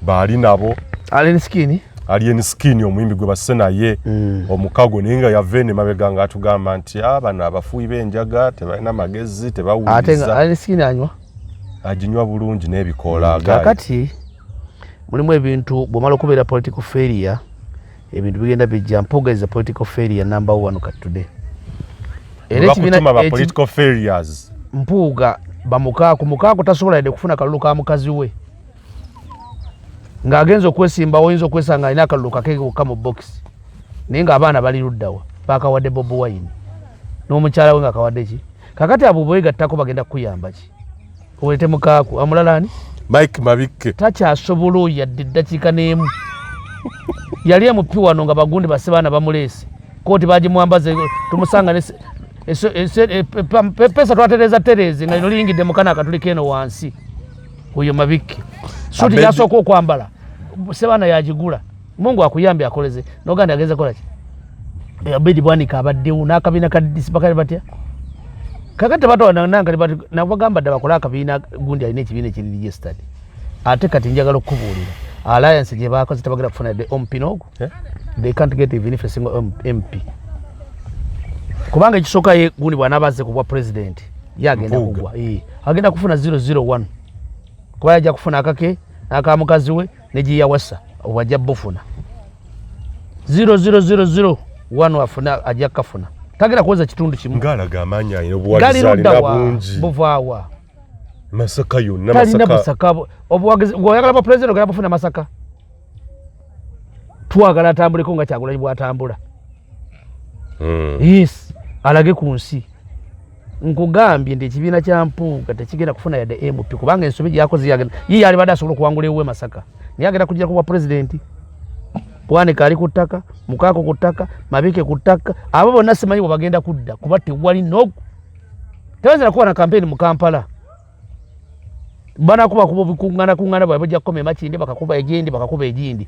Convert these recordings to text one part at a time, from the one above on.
baali nabo Alien Skinny omuyimbi gwe basse naye omukago ninga yavene mabega nga atugamba nti bano abafuyi b'enjaga tebalina magezi tebawuliza ate Alien Skinny anywa ajinywa bulungi n'ebikoola kakati mulimu ebintu bw'omala okubeera political failure ebintu bigenda bijja. Mpuuga is a political failure number 1 kat today. Bakutuma political failures. Mpuuga mukaako tasobola yadde kufuna kalulu ka mukazi we ng'agenza okwesimba oyinza okwesanga alina akalulu kake kokka mu box naye ng'abaana bali luddawa bakawadde Bobi Wine n'omukyala we ng'akawadde ki kakati abo beegattako bagenda kukuyamba ki owete mukaako amulala ani Mike Mabike takyasobola yadde eddakiika n'emu yali emupi wano nga bagundi basebaana bamuleese kooti bagimwambaze tumusanga pesa twatereza tereze nga lino liyingidde mukana akatulika eno wansi oyo Mabike suti yasooka okwambala sebaana yagigula Mungu akuyambe akoleze n'oganda ageze kola ki Abedi Bwanika abaddewo n'akabiina ka disipakale batya kakati batawana nanga nabagamba dda bakola akabiina gundi alina ekibiina ekiri yesterday ate kati njagala okubuulira alliance gye baakoze tabagenda kufuna the MP nogo they can't get even if a single MP kubanga ekisooka ye gundi bw'anaabaze ku bwa president yagenda kugwa agenda kufuna 001 kuba yajja kufuna akake n'akamukazi we ne giyawasa obwajja bufuna 0001 wafuna ajja kafuna tagenda kuweza kitundu kimu ngalaga amaanyi alina obuwagizi alina bungi buvaawa Masaka yonna talina Masaka obuwagizi bw'oyagala bwa president ogenda bufuna Masaka twagala atambuleko nga Kyagulanyi bw'atambula yes alage ku nsi nkugambye nti ekibiina kya Mpuuga tekigenda kufuna yadde MP kubanga ensobi gyakoze yiye alibadde asobola okuwangula ewuwe Masaka naye agenda kujja ku bwa president Bwanika ali ku ttaka Mukaako ku ttaka Mabike ku ttaka abo bonna simanyi bwe bagenda kudda kuba tewali nogo tewazira kuba na kampeni mu Kampala bana kuba kungana bwe bajja kukoma Makindi bakakuba egindi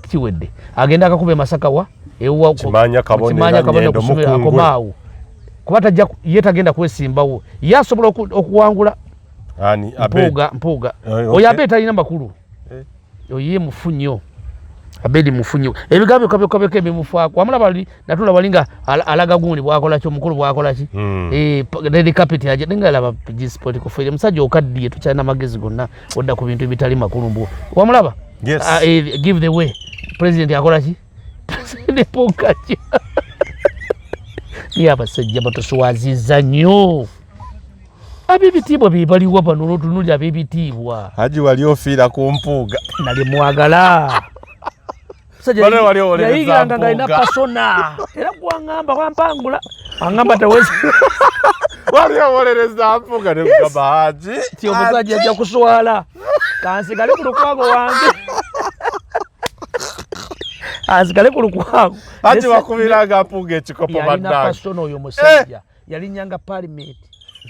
kiwedde agenda akakuba Masaka wa ewuwa Kimanya Kabonera Nyendo Mukungwe kuba tajja ye tagenda kwesimbawo yasobola okuwangula ani Mpuuga oyo Abedi talina makulu oyo mufunyo Abedi mufunyo ebigambo kabeko ebimufaako amala bali natula balinga alaga gundi bwakola kyo mukulu bwakola ki red carpet yaje denga laba political failure musajja okaddiye tukyalina magezi gonna odda ku bintu bitali makulu mbu wamulaba give the way president akola ki president pokachi ya basajja batoswaziza nnyo abibitibwa bibaliwa bano n'otunulira abibitibwa Haji wali ofiira ku Mpuuga nali mwagala bale wali oleza Mpuuga nga ina pasona era kwangamba kwampangula angamba tawezi wali oleza Mpuuga ne kugamba Haji ti omusajja ajja kuswala kansigale ku lukwago wange azikale ku lukwago Haji wakubiraga Mpuuga ekikopo baddaga yalina pasona oyo musajja yali nyanga parliament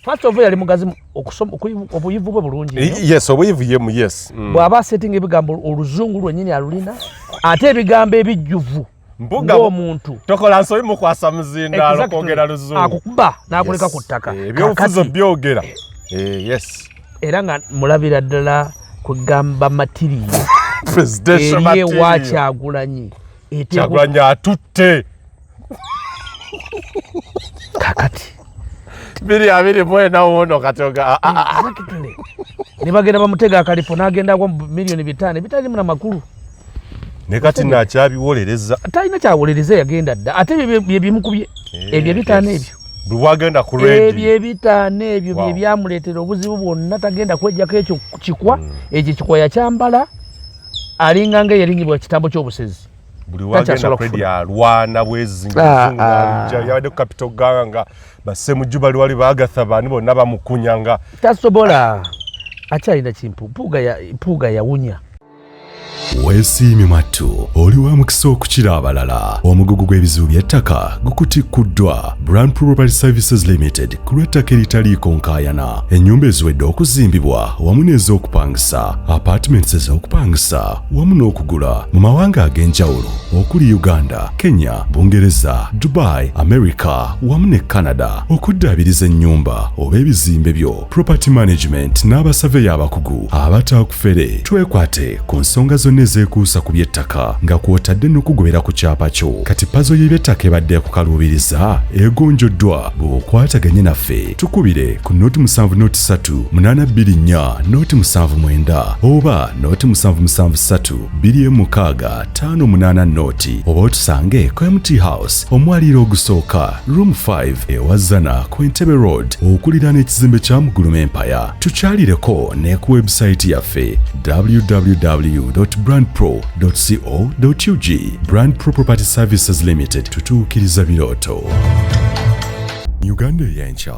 first of all yali mugazi okusoma obuyivu bwe bulungi yes obuyivu yemu yes bw'aba setting ebigambo oluzungu lwennyini alulina ate ebigambo ebijjuvu ng'omuntu tokola nsobi mukwasa muzinda alokogera luzungu akukuba n'akuleka ku ttaka ebyobufuzi byogera yes era nga mulabira ddala kugamba matiriyo presidential material eriye wa Kyagulanyi Kyagulanyi atutte kakati biri abiri mwena wono katoga ne bagenda bamutega akalipo n'agenda kwa milioni 5 bitali muna makulu ne kati nakyabiwolereza talina kyawolereza yagenda dda ate bye bimukubye ebyo 5 ebyo bwagenda ku ready ebyo 5 ebyo bye byamuleetera obuzibu bwonna tagenda kwejjako ekyo kikwa ekyo kikwa yakyambala alinga nga yalinyibwa kitambo ky'obusezi buli wagenda kwedi alwana bwezinga yabadde ku capital ganga basemujuba liwali bagatha bani bonna bamukunyanga tasobola akyalina kimpu Mpuuga yawunya Weesiimye mwattu oli wa mukisa okukira abalala. Omugugu gw'ebizibu by'ettaka gukutikuddwa Brand Property Services Limited ku lw'ettaka eritaliiko nkaayana. Ennyumba eziwedde okuzimbibwa wamu n'ez'okupangisa, apartments ez'okupangisa wamu n'okugula mu mawanga ag'enjawulo okuli Uganda, Kenya, Bungereza, Dubai, America wamu ne Canada. Okuddaabiriza ennyumba oba ebizimbe byo, property management n'abasaveya abakugu abatakufere. Twekwate ku nsonga zonna ezeekuusa ku by'ettaka nga kw'otadde n'okugobera ku kyapa kyo. Kati pazo y'eby'ettaka ebadde kukaluubiriza egonjoddwa bw'okwataganye naffe. Tukubire ku noti 703 noti 79 oba noti 773 noti oba otusange ku MT House omwaliiro ogusooka room 5 ewazana ku Entebbe Road okuliraana ekizimbe kya Mugurume Empire. Tukyalireko ne ku website yaffe www.brandpro.co.ug. Brand Pro Property Services Limited, tutuukiriza birooto. Uganda y'enkya.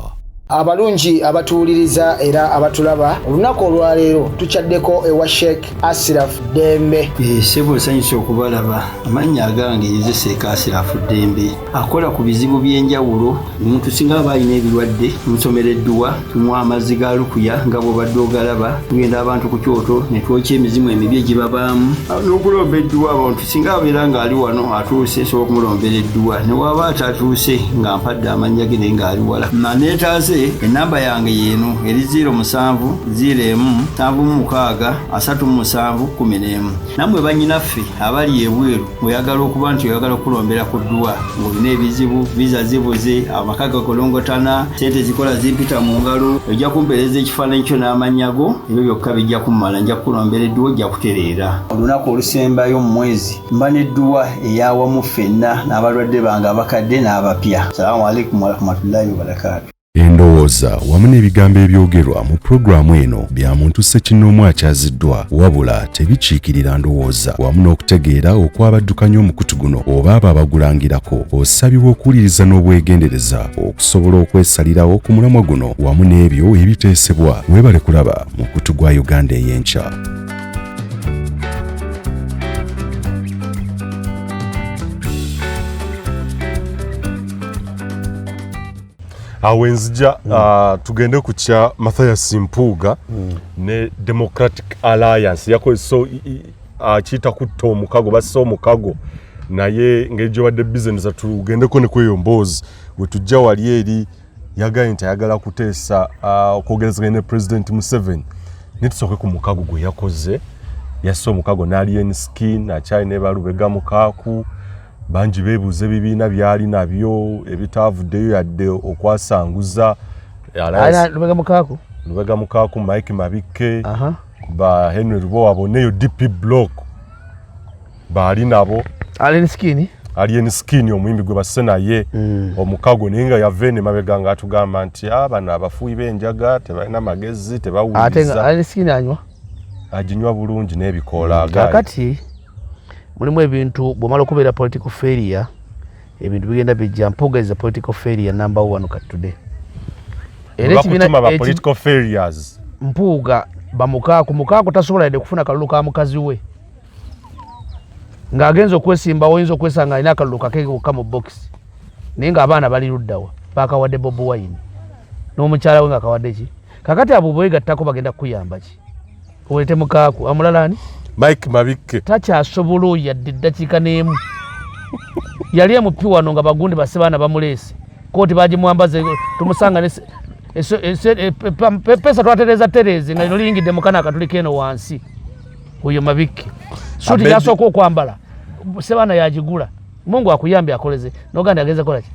Abalungi abatuwuliriza era abatulaba, olunaku olwaleero tukyaddeko ewa Sheikh Ashraf Dembe. Sebo nsanyusa okubalaba. Amannya agange ye Sheikh Ashraf Dembe. Akola ku bizibu by'enjawulo. Omuntu singa aba alina ebirwadde, tumusomereddwa, tumuwa amazzi ga lukuya nga bw'obadde ogalaba, tugenda abantu ku kyoto ne twokya emizimu emibi egibabaamu. N'okulomba edduwa, abantu singa abeera ng'ali wano atuuse, sobola okumulombera edduwa. Ne waba atatuuse nga mpadde amannya ge naye ng'ali wala. Neetaase enamba yange yeeno eri 0707763711. Nammwe bannyinaffe abali ebweru oyagala okuba nti oyagala okulombera ku dduwa ng'olina ebizibu, viza zibuze, amaka gakolongotana, sente zikola zimpita mu ngalo, ojja kumpeereza ekifaananyi kyo n'amannya go, ebyo byokka bijja kummala, nja kukulombera edduwa, ojja kutereera. Olunaku olusembayo mu mwezi mba n'edduwa eyawamu ffenna n'abalwadde bange abakadde n'abapya. Salaamu alaikum warahmatullahi wabarakatuh. Endowooza wamu n'ebigambo ebyogerwa mu pulogulaamu eno bya muntu ssekinnoomu akyaziddwa, wabula tebikiikirira ndowooza wamu n'okutegeera okwabaddukanya omukutu guno oba abo abagulangirako. Osabibwa okuwuliriza n'obwegendereza okusobola okwesalirawo ku mulamwa guno wamu n'ebyo ebiteesebwa. Weebale kulaba mukutu gwa Uganda ey'enkya. Awenzija tugende ku kya Mathias Mpuuga ne Democratic Alliance yakoze akita kutta omukago bassa omukago naye ng'egyo badde business tugendeko ne kweyo mboozi we tujja wali eri yagaye nti ayagala kuteesa okwogerezaganya ne President Museveni nitusooke ku mukago gwe yakoze yassa omukago n'alien skin akyali ne Balubega Mukaaku banji beebuuza ebibiina byali nabyo ebitaavuddeyo yadde okwasanguza Lubega Mukaaku Mike Mabike ba Henry Lubowa boneyo DP Block baali nabo alien skin omuyimbi gwe basse naye omukago naye nga yavene mabega nga atugamba nti bano abafuuyi b'enjaga tebalina magezi tebawuliza alien skin anywa aginywa bulungi n'ebikoola kakati mulimu ebintu bw'omala okubeera political failure ebintu bigenda bijja. Mpuuga is a political failure number 1 kat today. Political failures Mpuuga Mukaaku tasobola yadde kufuna kalulu ka mukazi we ng'agenza okwesimbawo, oyinza okwesanga alina akalulu kake kokka mu box naye ng'abaana bali luddawa baakawadde Bobi Wine n'omukyala we ng'akawadde ki. Kakati abo bwegattako bagenda kukuyamba ki? Owete Mukaaku amulala ani? Mike Mabike takyasobola yadde eddakiika n'emu yali emupi wano nga bagundi basse baana bamuleese kooti bagimwambaze tumusanga pesa twatereza tereze nga lino liyingidde mukana akatulika eno wansi. Oyo Mabike suti yasooka okwambala sebaana yagigula. Mungu akuyambe akoleze n'oganda ageze kola ki.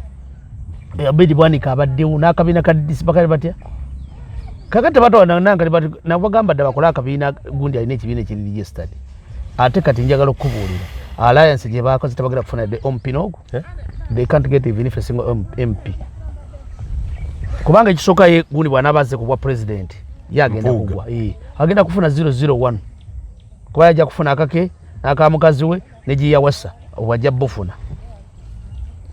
Abedi Bwanika abaddewo n'akabiina ka disipakali batya kakati bato nanga nabagamba dda bakola akabiina gundi alina ekibiina ekiri registered ate kati njagala okubuulira alliance gye baakoze tabagenda kufuna the MP nogo they can't get even if a single MP kubanga ekisooka ye gundi bw'anaabaze ku bwa president yagenda kugwa agenda kufuna 001 kuba yajja kufuna akake n'akamukazi we ne gye yawasa obwajja bufuna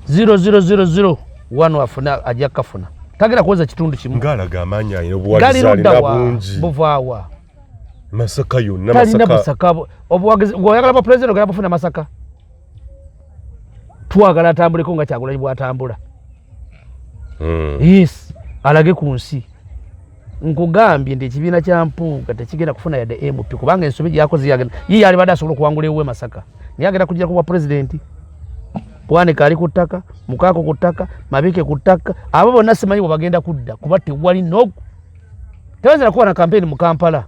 0001 wafuna ajja kafuna tagera kuweza kitundu kimu ngalaga amanya ino bwalizali na bungi buvaawa Masaka yonna talina Masaka obuwagezi oyagala ba president ogala bafuna Masaka twagala atambuleko nga Kyagulanyi bw'atambula yes alage ku nsi nkugambye ndi ekibiina kya Mpuuga tekigenda kufuna yadde MP kubanga ensobi gyakoze yagenda yiye ali badde asobola okuwangula ewuwe Masaka naye agenda kugira ku bwa president Bwanika ali ku ttaka Mukaako ku ttaka Mabike ku ttaka abo bonna simanyi bwe bagenda kudda kuba tewali tewazira kuba na kampeni mu Kampala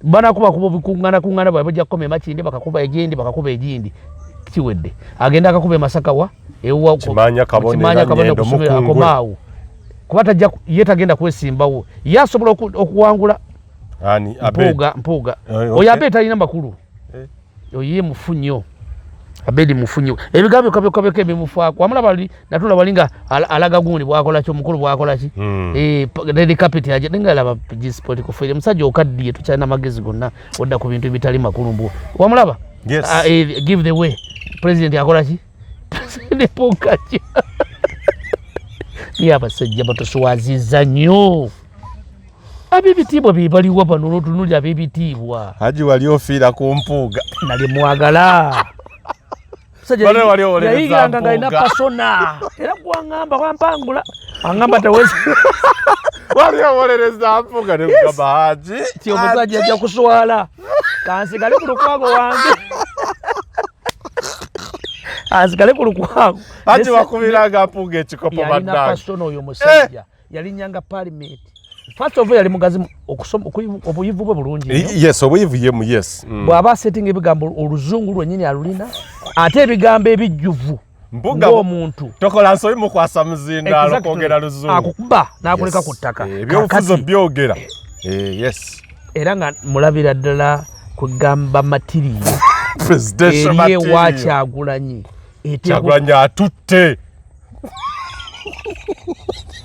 bana kuba bikungana bwe bajja kukoma Makindi bakakuba egindi kiwedde agenda akakuba Masaka wa ewuwa kimanya kabonera ngendo mukungwe kuba tajja yetagenda kwesimbawo yasobola okuwangula ani Mpuuga oyo Abedi talina makulu oyo mufunyo Abedi mufunyo ebigambo kabyo bimufaako wamulaba ali natula balinga alaga gundi bwakola kyo mukulu bwakola ki red carpet yaje ndingalaba G-Sport ko fere musajja okaddiye tukyana magezi gonna odda ku bintu bitali makulu mbu wamulaba give the way president yakola ki president Pokachi ni abasajja batosuwaziza nnyo ab'ebitiibwa bibaliwa bano n'otunulira ab'ebitiibwa Haji wali ofiira ku Mpuuga nali mwagala yayigiranga nga alina pasona era gwangamba wampangula angamba tewezi wali owolereza Mpuuga ne kugamba Haji ti omusajja ajja kuswala kansigale ku lukwago wange azigale ku lukwago Haji wakubiranga Mpuuga ekikopo bannange yalina pasona oyo musajja yalinyanga parliament first of all yali mugazi okusoma obuyivu bwe bulungi yes obuyivu yemu yes bw'aba setting ebigambo oluzungu lwennyini alulina ate ebigambo ebijjuvu ng'omuntu tokola nsobi mukwasa muzindaalo kwogera luzungu akukuba n'akuleka ku ttaka ebyobufuzi byogera yes era nga mulabira ddala kugamba matiriyo presidential material eriye wa Kyagulanyi atutte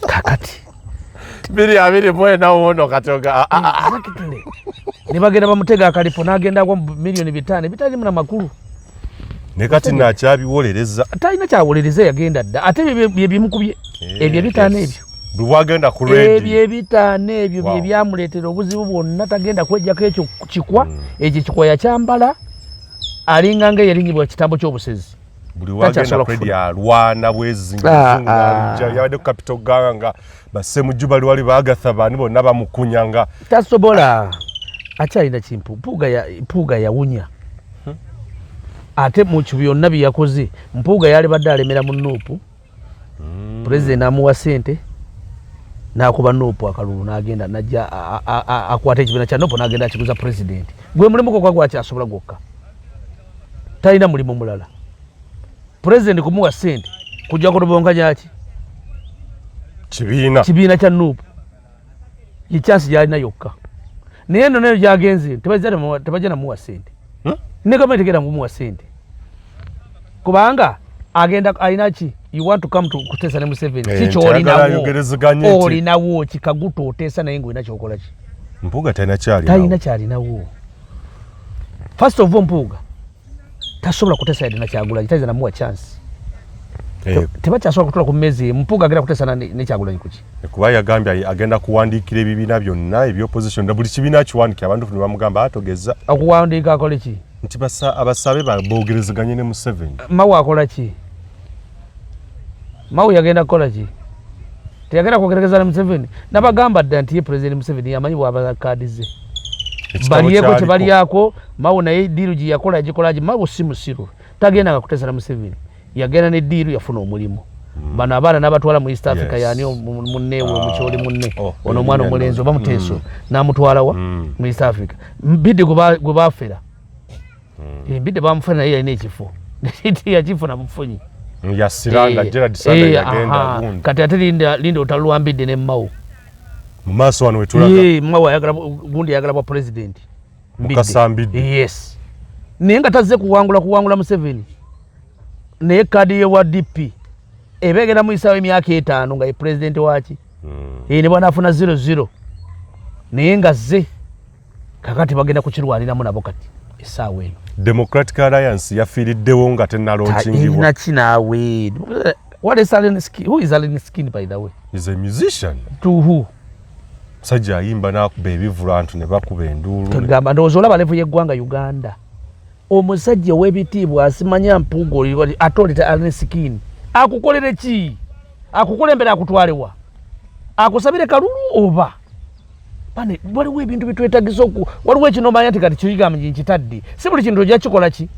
kakati biri mwena uwono katoga ne bagenda bamutega akalipo n'agenda kwa milioni 5 bitali muna makulu ne kati nakyabiwolereza talina kyawolereza yagenda dda ate bye bimukubye ebyo 5 ebyo bwagenda ku radio ebyo 5 ebyo bye byamuleetera obuzibu bwonna tagenda kwejjako ekyo kikwa ekyo kikwa yakyambala alinga nga yalingibwa kitambo ky'obusezi buli wagenda kwedi alwana bwezi yabadde ku Capital Ganga basemu Juba lwali bagatha bani bonna bamukunyanga tasobola akyalina kimpu Mpuuga yawunya ate mu byonna bye yakoze Mpuuga yali badde alemera mu Nuupu president amuwa ssente n'akuba Nuupu akalulu n'agenda najja akwata ekibiina kya Nuupu n'agenda akiguza president gwe mulimu gwokka gwakyasobola gwokka talina mulimu mulala president kumuwa ssente kujja kutobonga gyaki kibiina kya Nuupu ye chance gyalina yokka naye nno nayo gyagenze tebajja namuwa ssente ne gavumenti egenda kumuwa ssente kubanga agenda alina ki you want to come to kuteesa ne Museveni kikyolinawo kikaguta oteesa naye ng'olina kyokola ki Mpuuga talina kyalinawo first of all Mpuuga tasobola kuteesa yadde na Kyagulanyi tayinza namuwa chance tebakyasobola kutula ku mmezi Mpuuga agenda kuteesa ne Kyagulanyi kuki kuba yagambye agenda kuwandiikira ebibiina byonna ebyopposition buli kibiina kiwandiikira abantu ne bamugamba atogeza okuwandiika akole ki nti abasabe boogerezeganye ne Museveni Mawu akola ki Mawu yagenda kukola ki teyagenda kwogereza ne Museveni nabagamba dda nti ye president Museveni yamanyi bw'aba kaadi ze baliyeko tebalyako Mawu naye diiru gye yakola yagikola gi Mawu si musiru tagenda kuteesa na Museveni yagenda ne diiru yafuna omulimu bano abaana n'abatwala mu East Africa yani munneewe omukyoli munne ono omwana omulenzi oba Muteeso n'amutwala wa mu East Africa mbidde gwe baafera mbidde bamufuna naye yalina ekifo yakifuna mufunyi yasiranga Gerard Sanda yagenda gundi kati ate linde otalwambidde ne Mawu mu maaso wano wetulaga Mawu ayagala gundi ayagala bwa president Mukasambidde yes naye nga tazze kuwangula Museveni naye kadi ye wa DP ebegera mu isaawa emyaka 5 nga ye president waki ne bwana afuna 00 naye nga zze kakati bagenda kukirwaniramu nabo kati essaawa eno Democratic Alliance yafiiriddewo nga tennalonchingibwa nakinaawe what is Zelensky? Who is Zelensky by the way? He's a musician. To who? Sajja ayimba nakuba ebivulu antu ne bakuba enduulu. Tugamba ndowooza olaba levu y'eggwanga Uganda. Omusajja w'ebitiibwa asimanya Mpuuga oli atoleta alina sikini. Akukolere ki? Akukulembera akutwalewa. Akusabire kalulu oba. Bane waliwo ebintu bitwetagiza waliwo ekinomanya nti kati kiyiga nkitadde. Si buli kintu ojja kikola ki?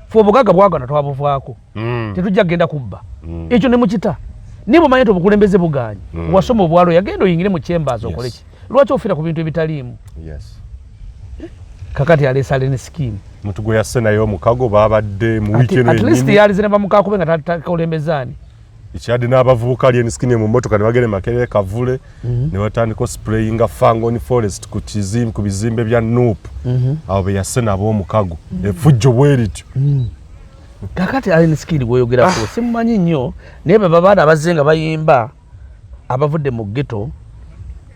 Fe obugagga bwagana twabuvaako. Tetujja kgenda kubba. Ekyo ne mukita. Nibo manyi obukulembeze buganye. Wasoma obwalo yagenda oyingire mu chambers okole ki? Lwaki ofira ku bintu ebitaliimu? Yes. Kakati alesale ne scheme. Muntu gwe yasse naye omukago baabadde mu weekend at least yalize ne bamukakube nga takulembezani. Ikyadde n'abavubuka ali eniskini mu mmotoka ne bagenda Makerere Kavule ne batandika sprayinga Fangoni Forest ku bizimbe bya Nuup. Abo be yasse nabo omukago. Efujjo bwerityo. Kakati ali ne skili gwoyogera ko simumanyi nnyo naye babaana abazenga bayimba abavudde mu ghetto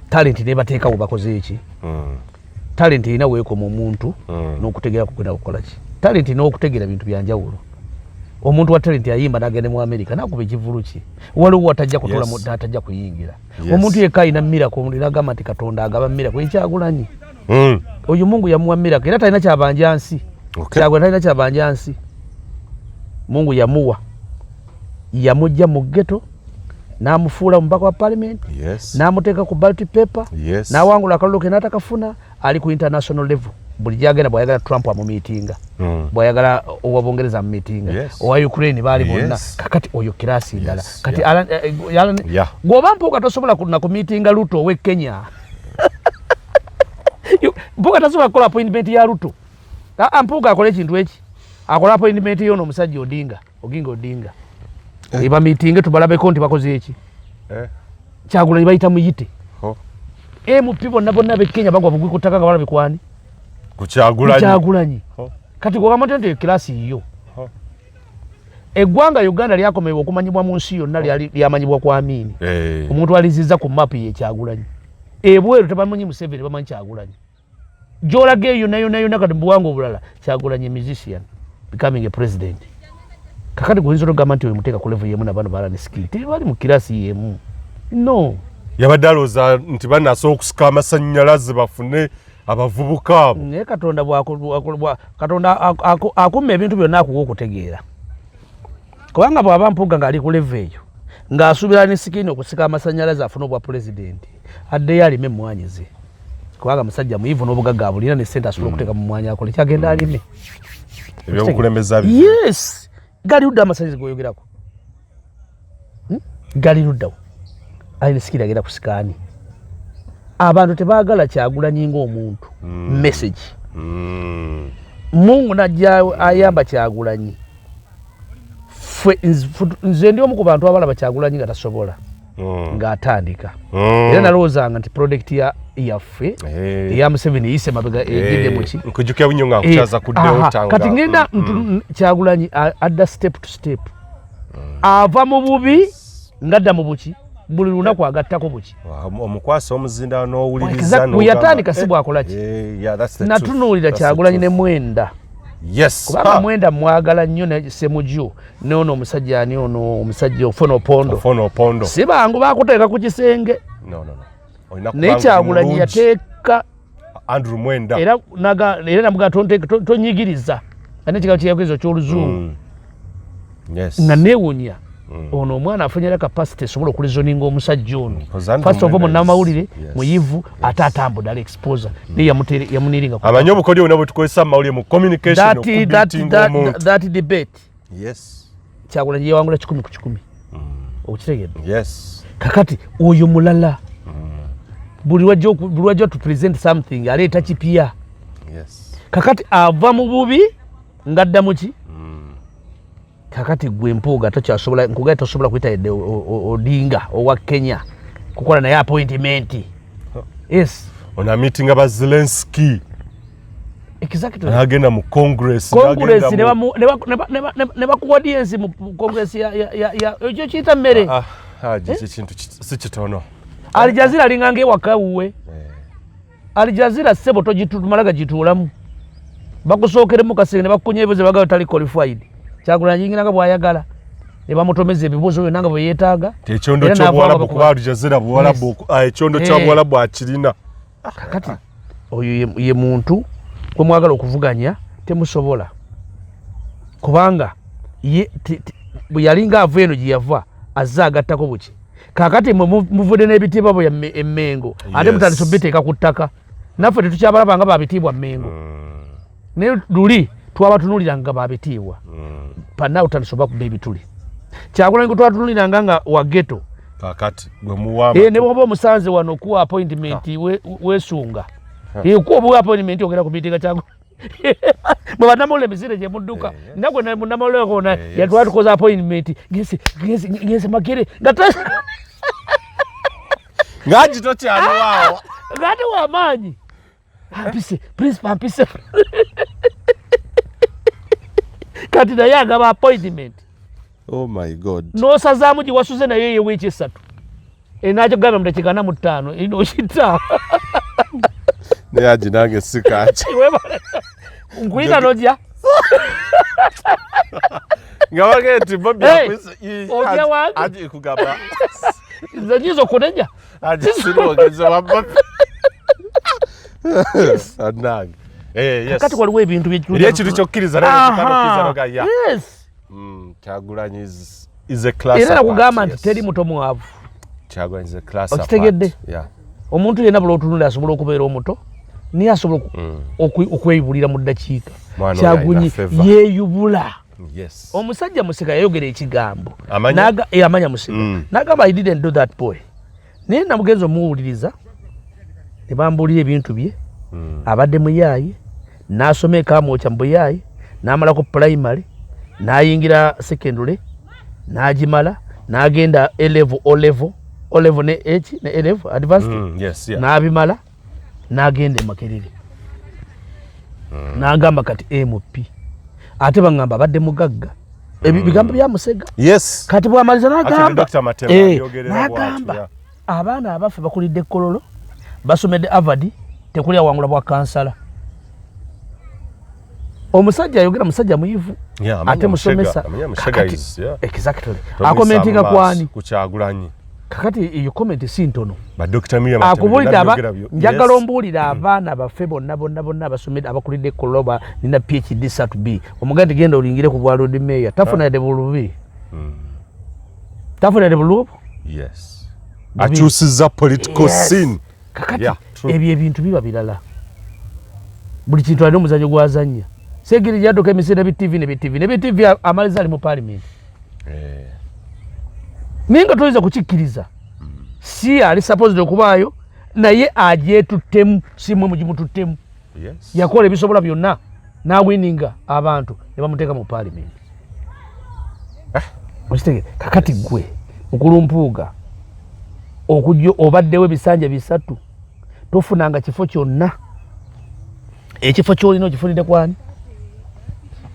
talent ne bateekawo bakoze eki. Talent ina weeko mu muntu n'okutegeera kukwenda kukola ki. Talent ina okutegeera bintu byanjawulo. Omuntu wa talent ayimba nagende mu America nakuba ekivulu ki. Waliwo watajja kutola mu atajja kuyingira. Omuntu yekka ina miracle ndagamba nti Katonda agaba miracle ekyagulanyi. Oyo Mungu yamuwa miracle era talina kyabanja nsi. Kyagwa talina kyabanja nsi. Mungu yamuwa. Yamujja mu ghetto namufuula mubaka wa parliament. Namuteeka ku ballot paper. Nawangula akalulu ke natakafuna ali ku international level. Buli jagenda bwayagala Trump amu meetinga. Bwayagala owabongereza mu meetinga. Owa Ukraine bali bonna. Kakati oyo kirasi ndala. Kati goba Mpuuga tosobola kuna ku meetinga Ruto we Kenya. Mpuuga tasobola kola appointment ya Ruto. Mpuuga akole kintu eki. Akola appointment yono omusajja Odinga. Iba meeting tubalabe konti bakoze eki. Kyagulanyi bayita muyite. Mu people nabonna be Kenya bagwa bugwi kutaka balabe kwani. Kyagulanyi. Kati kwa matende klasi yo. Eggwanga Uganda lyakomebwa okumanyibwa mu nsi yonna lyamanyibwa kwa Amini. Omuntu aliziza ku map ye Kyagulanyi. Ebweru tebamanyi Museveni bamanyi Kyagulanyi. Jola ge yona kati buwango bulala Kyagulanyi musician becoming a president. Kakati kuhinzo government we muteka ku level yemu nabano balani skill. Tibali mu kirasi yemu. No. Yabadaloza nti banaso okusika amasannyalaze bafune abavubuka abo. Ne Katonda Katonda akumme ebintu byonna akuwa okutegeera. Kubanga bw'aba Mpuuga ng'ali ku level eyo ng'asuubira ne sikini okusika amasannyalaze afune obwa president addeyo alime emmwanyi ze. Kubanga musajja muyivu n'obugagga abulina ne ssente asobola okuteeka mu mwanya akole kyagenda alime. Ebyobukulembeza Yes. Gali ludda amasannyalaze goyogerako. Gali luddawo. Alina sikini agenda kusikaani. Abantu tebaagala Kyagulanyi ng'omuntu. Message. Mungu najja ayamba Kyagulanyi. Nze ndi omu ku bantu abalaba Kyagulanyi nga tasobola. Ng'atandika. Era nalowoozanga nti product yaffe eya Museveni eyise mabega egende muki. Nkujjukira bunnyo nga nkukyaza kuddewo tanga. Kati ngenda Kyagulanyi adda step to step. Ava mu bubi ngadda mu buki. Buli lunaku agattako buki. Omukwasa omuzinda n'owuliriza n'ogamba. Yatandika si bwakola ki. Natunuulira Kyagulanyi ne Mwenda. Yes. Kubanga Mwenda mwagala nnyo ne Ssemujju n'ono omusajja ani ono omusajja Ofono Opondo. Si bangu baakuteeka ku kisenge. No. Naye Kyagulanyi yateeka Andrew Mwenda. Era namuga tonyigiriza. Ane kigawo kyeyagiriza ky'oluzungu. Yes. Nga neewunya. Ono omwana afunyera capacity esobola okulizoninga omusajja ono. First of all munnamawulire muyivu ate atambudde ali exposure naye yamuniringa. Amanyi obukodyo bwonna bwe tukozesa mu mawulire mu communication okubitinga omuntu. That debate. Yes. Kyagulanyi yawangula 10 ku 10. Okitegedde? Yes. Kakati oyo mulala. Buli wajja to present something aleeta kipya. Yes. Kakati ava mu bubi ngadda muki? Kakati gwe Mpuuga tokyasobola nkugaye tosobola kuyita Odinga owa Kenya kukola naye appointment. Yes. Ona meeting aba Zelensky. Exactly. Nagenda mu Congress ne baku audience mu Congress ya ekyo kiyita mmere. Kintu si kitono. Al Jazeera lingange wakawuwe. Al Jazeera sebo togitumalaga gituulamu. Bakusookeremu kasenge ne bakunyebuze bagawo tali qualified. Kyagulanyi yingiranga bwayagala. ne bamutomeza ebibuuzo byonna nga bwe yeetaaga. Ekyondo ky'Obuwalabu kuba Aljazira Buwalabu, ekyondo kya Buwalabu akirina. Kakati oyo ye muntu gwe mwagala okuvuganya temusobola. Kubanga bwe yalinga ava eno gye yava azze agattako buki. Kakati muvudde n'ebitiibwa bwe Emmengo ate mutandise obiteeka ku ttaka. Naffe tetukyabalaba nga babitiibwa Mmengo. Naye luli twabatunuulira nga babitiibwa. Panna utandise obakuba ebituli. Kyagulanyi twatunuuliranga nga wa ghetto. Kakati gwe muwamba. Ne bw'oba omusanze wano okuwa appointment weesunga. Okuwa appointment ogera ku miitinga Kyagulanyi. Bwe bannamawulire emisinde gye mudduka. Nagwe munnamawulire gona yatwala tukoze appointment. Ngese Makere ngaji tokyali waawo. Ngate w'amaanyi. Ampise principal ampise. Kati naye agaba appointment. Oh my God. N'osazaamu gye wasuze naye ye wiiki 3. Enakyo gamba mutekigana mu 5 ino okita. Naye aginange sikaki. Nkuyita n'ojja. Nga bagenti Bobby ojja wange. Aji kugamba. Nze nyiza okuneja. Aji sinogeza wabba. Anange. Yes. Kati waliwo ebintu ekintu kyokkiriza nakikanokkiriza nogaya. Yes. Kyagulanyi is a class. Era nakugamba nti teri muto mwavu. Kyagulanyi is a class. Okitegedde? Yeah. Omuntu yenna bula otunula asobola okubeera omuto niye asobola okweyubulira mu ddakiika. Kyagunyi yeeyubula. Yes. Omusajja Museka yayogera ekigambo. Amanya Museka. N'agamba I didn't do that boy. Naye namugenza omuwuliriza ne bambuulira ebintu bye. Abadde muyaayi n'asoma ekamwokya mu buyaayi n'amalako primary n'ayingira secondary n'agimala n'agenda O-level ne A-level advanced. Yes, yeah. N'abimala n'agenda Makerere. N'agamba kati MP ate bangamba abadde mugagga. Bigambo bya Musega. Yes. Kati bw'amaliza n'agamba n'agamba abaana abaffe bakulidde Kololo basomedde Harvard tekuli awangula bwa kansala. Omusajja ayogera musajja muyivu. Ate musomesa. Exactly. Akomentinga kwani ku Kyagulanyi. Kakati iyo comment si ntono. Ba Dr. Miriam akubulira njagala ombulira abaana baffe bonna abasomedde abakulidde Kololo nina PhD sat B. Omuganda genda olingire ku bwalo di meya tafuna de bulubi. Tafuna de bulubi? Yes. Akyusiza political scene. Kakati ebyo ebintu biba birala. Buli kintu ali omuzanyo gwazanya. Segiri yadoka emisinde bi TV amaliza ali mu parliament. Ninga toyinza kukikkiriza. Si ali supposed okubaayo naye ajetuttemu simwe mugimututtemu. Yes. Yakola ebisobola byonna n'awininga abantu ne bamuteeka mu parliament. Ostege kakati gwe mukulumpuuga okujjo obaddewo ebisanja 3 tofunanga kifo kyonna. Ekifo kyolina okifunidde kwani?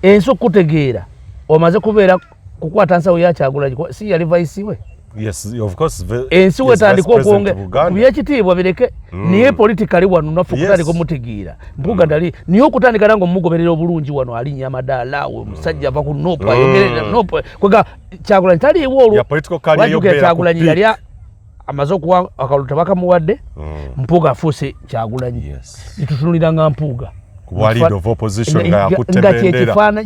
Ensi okutegeera omaze kubeera kukwata nsawo ya Kyagulanyi si yali vice we. Yes, of course. Ensi wetandika okwongera byekitiibwa bireke niye politically wano nafu kutandika omutegeera mpuga ndali niye okutandika nango mugoberera obulungi wano alinya amadaala we musajja ava ku nopo ayogerera nopo kwega Kyagulanyi taliiwo olwo ya political career yogera Kyagulanyi yali amaze okuwa akaluta bakamuwadde mpuga afuuse Kyagulanyi. Yes. Nitutunuliranga mpuga kuba leader of opposition nga yakutembendera nga kyekifana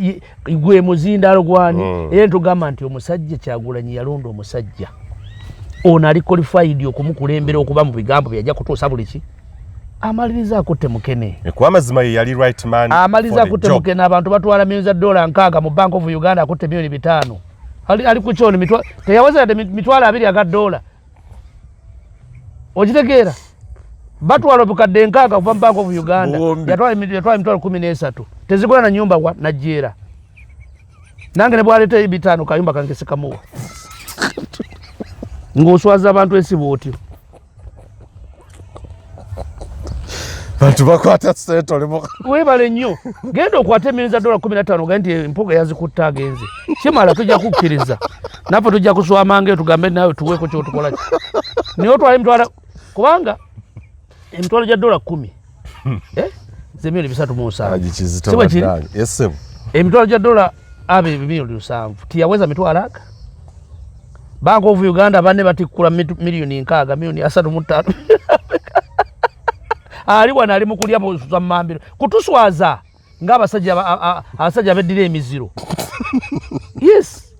gwe muzindalo gwani era ntugamba nti omusajja Kyagulanyi yalonda omusajja ono ali qualified okumukulembera okuba mu bigambo byajja kutuusa buli ki amaliriza akutte Mukene kuba mazima ye yali right man amaliza akutte Mukene abantu batwala $1,000,000 mu Bank of Uganda akutte $5,000,000 ali ku kyoni teyaweza $2,200 okitegeera batwala obukadde 6 kuva mu Bank of Uganda yatwala $13,000 tezigula na nyumba wa najera nange ne bwaleta $5,000 kayumba kange sekamuwa ng'oswaza abantu ensibo otyo bantu bakwata sente olimo webale nnyo genda okwata $15,000 ganti empoga yazikutta agenze kimala tujja kukkiriza naffe tujja kuswamange tugambe nawe tuweeko kyotukola ki niyo twala emitwala kubanga emitwalo gya $10 $3,700 emitwalo gya $2,700 tiyaweza mitwalo aga Bank of Uganda banne batikula milioni 6 milioni 35 ali wana ali mukulya boza mambiro kutuswaza ng'abasajja beddira emiziro. Yes,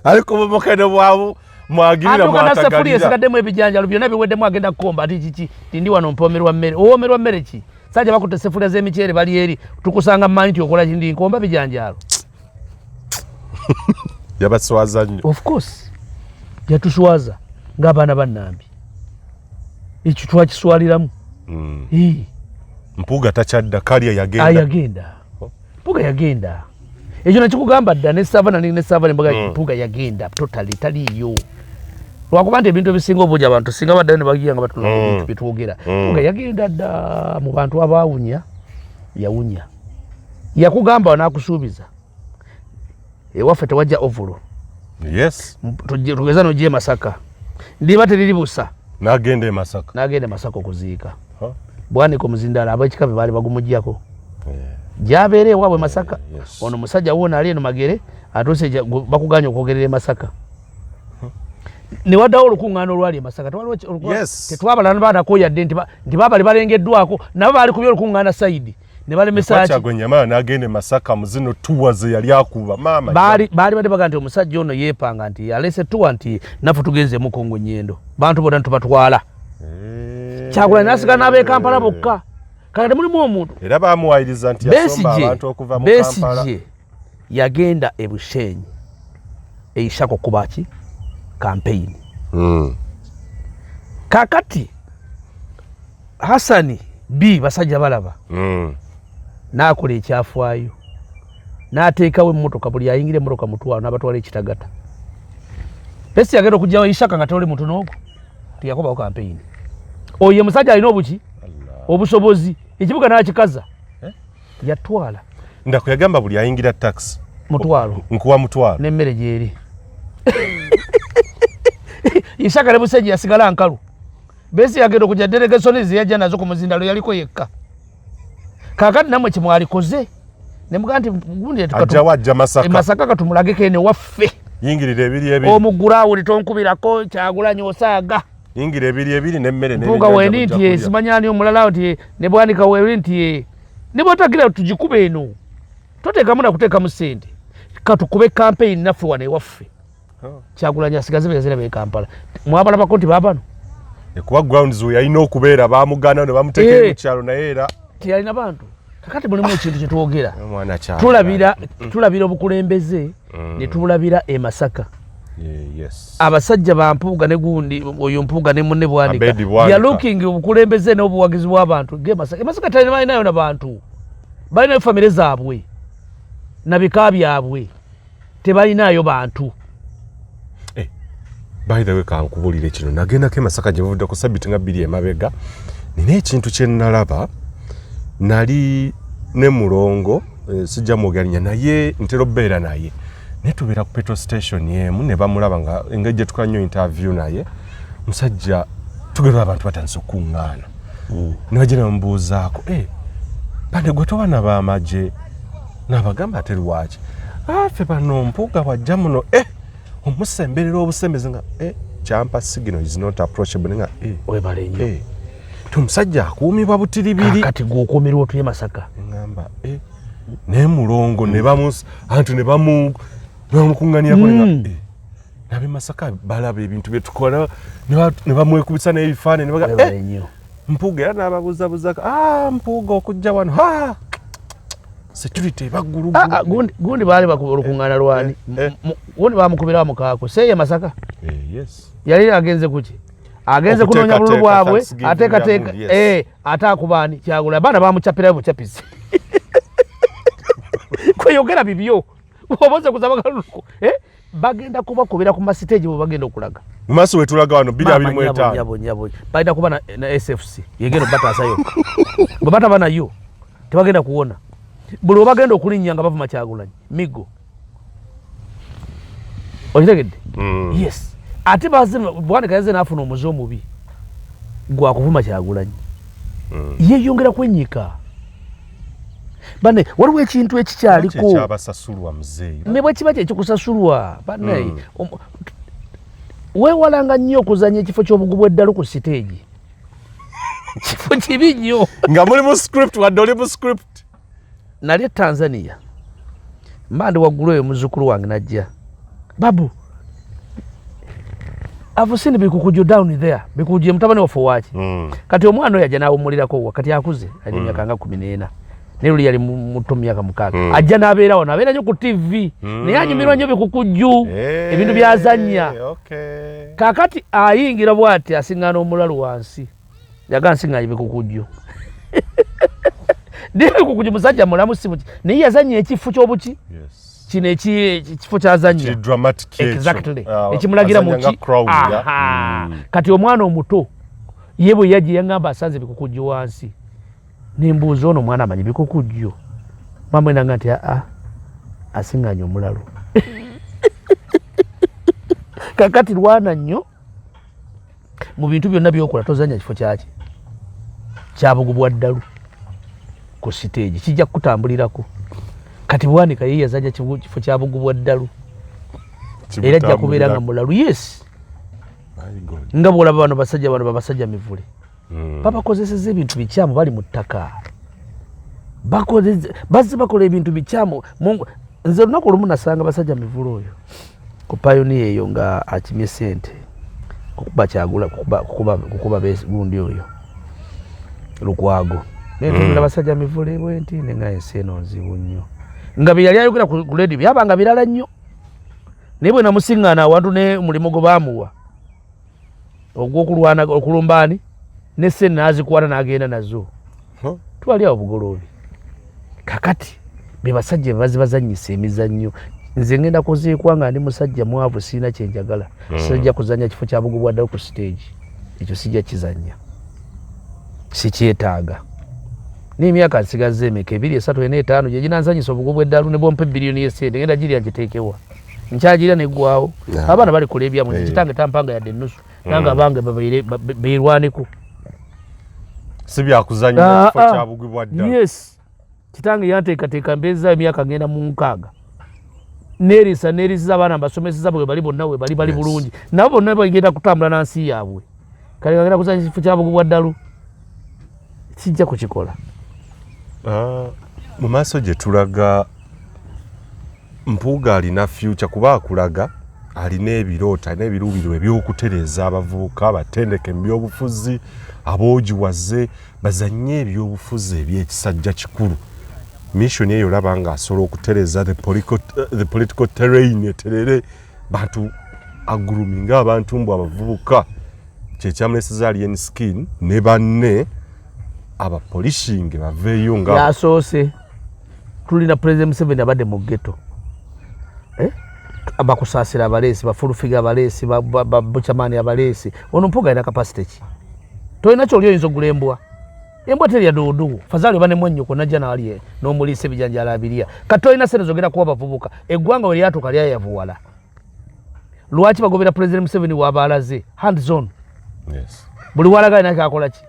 ariko mukene bwabo mwagirira mwatagalira sefuli esigaddemu ebijanjalo byonna biweddemu agenda kukomba ati kiki tindi wano mpomerwa mmere owomerwa mmere ki sajja bakutte sefuli z'emiceere bali eri tukusanga mmanyi nti okola kindi nkomba bijanjalo. yabaswaza nnyo. Of course yatuswaza ng'abaana bannambi ekyo twakiswaliramu. Mpuuga takyadda kalya yagenda. Mpuuga yagenda ekyo nakikugamba dda ne Savana mbaga Mpuuga yagenda totally taliyo lwakuba nti ebintu ebisinga obuuja abantu singa baddayo ne bagiya nga batula ebintu byetwogera. Mpuuga yagenda dda mu bantu abaawunya yawunya yakugamba n'akusuubiza ewaffe tewajja ovulo. Yes, tugeza n'ogiye Masaka ndiba teriri busa n'agenda e Masaka okuziika Bwaniko Muzindala ab'ekikabe baali bagumugyako gyabeera ewaabwe Masaka. Ono musajja wona ali eno Magere atuuse bakuganya okwogerera e Masaka ne waddawo olukuŋŋaana olwali e Masaka tetwabala nabaanako yadde nti baabali balengeddwako nabo baali kubya olukuŋŋaana sayidi ne balemesa Kyagwenyama n'agenda e Masaka muzino tuwa ze yali akuba maama baali badde baga nti omusajja ono yeepanga nti yalese tuwa nti naffe tugenze Mukongo Nnyendo bantu bonna tubatwala. Kyagulanyi n'asigala n'ab'e Kampala bokka kakati mulimu omuntu era bamuwayiriza nti yasomba abantu okuva mu Kampala. Besigye yagenda e Bushenyi eishako kubaki campaign. Kakati Hassani B basajja balaba n'akola ekyafaayo n'ateekawo emmotoka buli ayingire emmotoka mutwalo n'abatwala ekitagata. Besigye yagenda okugyawo eishaka nga tewali muntu n'ogwo tiyakobawo campaign. Oye musajja alina obuki obusobozi ekibuga n'akikaza yatwala ndakuyagamba buli ayingira taxi mutwalo nkuwa mutwalo n'emmere gyeri. Ishaka Busejje yasigala nkalu. Besigye yagenda okujja delegation ziyajja nazo ku Muzindalo yaliko yekka. Kakati namwe kimwalikoze ne muga nti gundi ajja Masaka Masaka katumulageke ene waffe yingirira ebiri omugulaawo litonkubirako Kyagulanyi osaaga yingira ebiri n'emmere Mpuuga wendi nti simanyani omulala nti ne Bwanika wendi nti ne botagira tugikuba eno toteekamu na kuteekamu ssente katukube campaign naffe wano ewaffe. Kyagulanyi asigaze begazira b'e Kampala mwabalabako nti baabano kuba grounds we yalina okubeera baamugana ne bamuteekera mu kyalo naye era teyalina bantu. Kakati mulimu ekintu kye twogera tulabira obukulembeze ne tulabira e Masaka. Yes. Abasajja ba Mpuuga ne gundi oyo Mpuuga ne munne Bwanika ya looking obukulembeze n'obuwagizi bw'abantu ge Masaka. Masaka talinayo n'abantu balina famire zaabwe na bika byabwe tebalinayo bantu. By the way kankubulire kino nagendako e Masaka gye bavudde ku sabiti nga 2 emabega nina ekintu kye nalaba nali ne mulongo sijja mwogalinya naye ntera obbeera naye naye tubeera ku petrol station yemu ne bamulaba nga engeri gye tukola nnyo interview naye musajja tugenda abantu batandise okuŋŋaana ne bajja ne bamubuuzaako bane gwe towana b'amagye n'abagamba ate lwaki ffe bano Mpuuga wajja muno omusemberera obusembeze nga kyampa signal is not approachable nga webale nnyo tumusajja akuumibwa butiribiri kati gw'okuumirwa otuye Masaka ngamba naye mulongo ne bamukuŋŋanirako nga nabe Masaka balaba ebintu bye tukola ne bamwekubisa n'ebifaananyi ne baga Mpuuga era n'ababuuzabuzako Mpuuga okujja wano security baggulu gundi baali bakulukuŋŋaana lwani gundi bamukubira mukaako seye Masaka yes yali agenze kuki agenze kunoonya bululu bwabwe ateekateeka ate akubaani Kyagula abaana bamucapirayo bucapisi kweyogera bibyo oboze kusaba kaluluko bagenda kubakubira ku masiteegi bwe bagenda okulaga mu maaso we tulaga wano 225 balina kuba na SFC yegenda bataasa yokka bwe bataba nayo tebagenda kuwona buli obagenda okulinnya nga bavuma Kyagulanyi migo okitegedde yes ate Bwanika yazze n'afuna omuze omubi gwakuvuma Kyagulanyi yeyongera kwenyika bane waliwo ekintu ekikyaliko ekyabasasulwa muzeeyi ne bwe kiba kyekikusasulwa bane weewalanga nnyo okuzanya ekifo ky'obugubu eddalu ku siteegi kifo kibi nnyo nga muli mu script wadde oli mu script nali Tanzania mbandi waggulu eyo muzzukulu wange najja babu I've seen bikukuju down there bikuje mutabani waffe waki kati omwana oyo ajja n'awummulirako wakati akuze ali myaka nga 14 neruli yali muto myaka 6 ajja n'abeerawo n'abeera nnyo ku TV naye anyumirwa nnyo bikukuju ebintu byazannya kakati ayingira bw'ati asiŋŋaana omulalu wansi yaga nsiŋŋaanye bikukuju naye bikukuju musajja mulamu si buki naye yazannya ekifo ky'obuki kino ekifo kyazannya exactly ekimulagira muki kati omwana omuto ye bwe yaje yaŋŋamba asanze bikukuju wansi nembuuza ono omwana amanyi bikukuju mama enanga nti asiŋŋaanye omulalu kakati lwana nnyo mu bintu byonna byokola tozanya kifo kyaki kyabugubwa ddalu ku siteegi kijja kutambulirako kati bwanika ye yazanya kifo kyabugubwa ddalu era ajja kubeera nga mulalu yes nga bwolaba bano babasajja mivule babakozeseza ebintu bikyamu bali mu ttaka bazze bakola ebintu bikyamu nze olunaku olumu nasanga basajja mivule oyo ku payoniya eyo nga akimye sente kukuba kyagula kukuba gundi oyo Lukwago nentunula basajja mivule bwenti nenga ensi eno nzibu nnyo nga bye yali ayogera ku ledi byabanga birala nnyo naye bwe namusiŋŋaana awantu ne mulimu gwe baamuwa ogw'okulwana okulumbaani ne sente n'azikwata n'agenda nazo twali awo bugoloobi kakati be basajja bazanyisa emizannyo nze ngenda kuziikwa nga ndi musajja mwavu sirina kyenjagala sijja kuzanya kifo kya bugubwa ddala ku stage ekyo sijja kizanya sikyetaaga n'emyaka nsigaze emeka 2, 3, 4, 5 gye ginanzanyisa obugubwa eddalu ne bompa biliyoni y'esente ngenda girya ngiteekewa nkyagirya neggwawo abaana bali kula ebyamu kitange tampanga yadde ennusu nange abange beerwaneko si byakuzanya kifo kya bugubwa ddalu yes kitange yanteekateeka mbeeza emyaka ngenda mu 6 nerisa abaana mbasomeseza bwe bali bonna we bali bulungi nabo bonna bagenda kutambula na nsi yaabwe kale ngenda kuzanya kifo kya bugubwa ddalu kijja kukikola mu maaso gye tulaga Mpuuga alina future kuba akulaga alina ebirota n'ebiruubiro ebyokutereeza abavubuka abatendeke mu byobufuzi aboogiwaze bazanye ebyobufuzi eby'ekisajja kikulu mission eyo olaba nga asobola okutereeza the political terrain eterere bantu aguruminga abantu mbu abavubuka kyekyamuleeseza alien skin ne banne abapolishinge baveeyo nga yasoose tulina President Museveni abadde mu ghetto abakusaasira abaleesi bafulufiga abaleesi babuchamani abaleesi ono Mpuuga alina kapasite ki tolina kyoli oyinza ogula embwa terya duudu fazali oba ne mwennyoko najja naali n'omuliisa ebijanjala abirya kati tolina sente zogera kuba bavubuka eggwanga we lyatuuka lyayavuwala lwaki bagobera President Museveni w'abaalaze hands on buli walaga alina kakola ki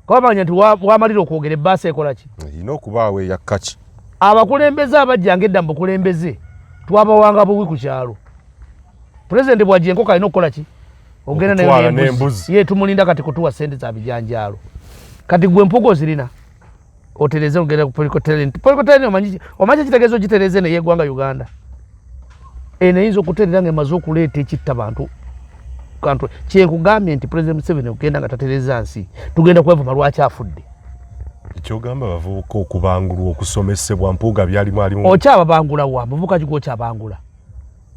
kabamanya nti wamalira okwogera ebbaasa ekola ki erina okubaawo eyakka ki abakulembeze abajjanga edda mu bukulembeze twabawanga buwi ku kyalo President bw'ajja enkoko alina okukola ki ogenda nayo n'embuzi ye tumulinda kati kutuwa sente za bijanjalo kati gwe Mpuuga ozirina otereze ogenda ku political talent omanyi kitegeeza ogitereze naye eggwanga Uganda eno eyinza okuterera nga emaze okuleeta ekitta bantu kantu kyekugambye nti President Museveni ogenda nga tatereza nsi tugenda kwevuma lwaki afudde ekyogamba abavubuka okubangulwa okusomesebwa Mpuuga byalimu alimu okyababangula wa muvubuka kiko okyabangula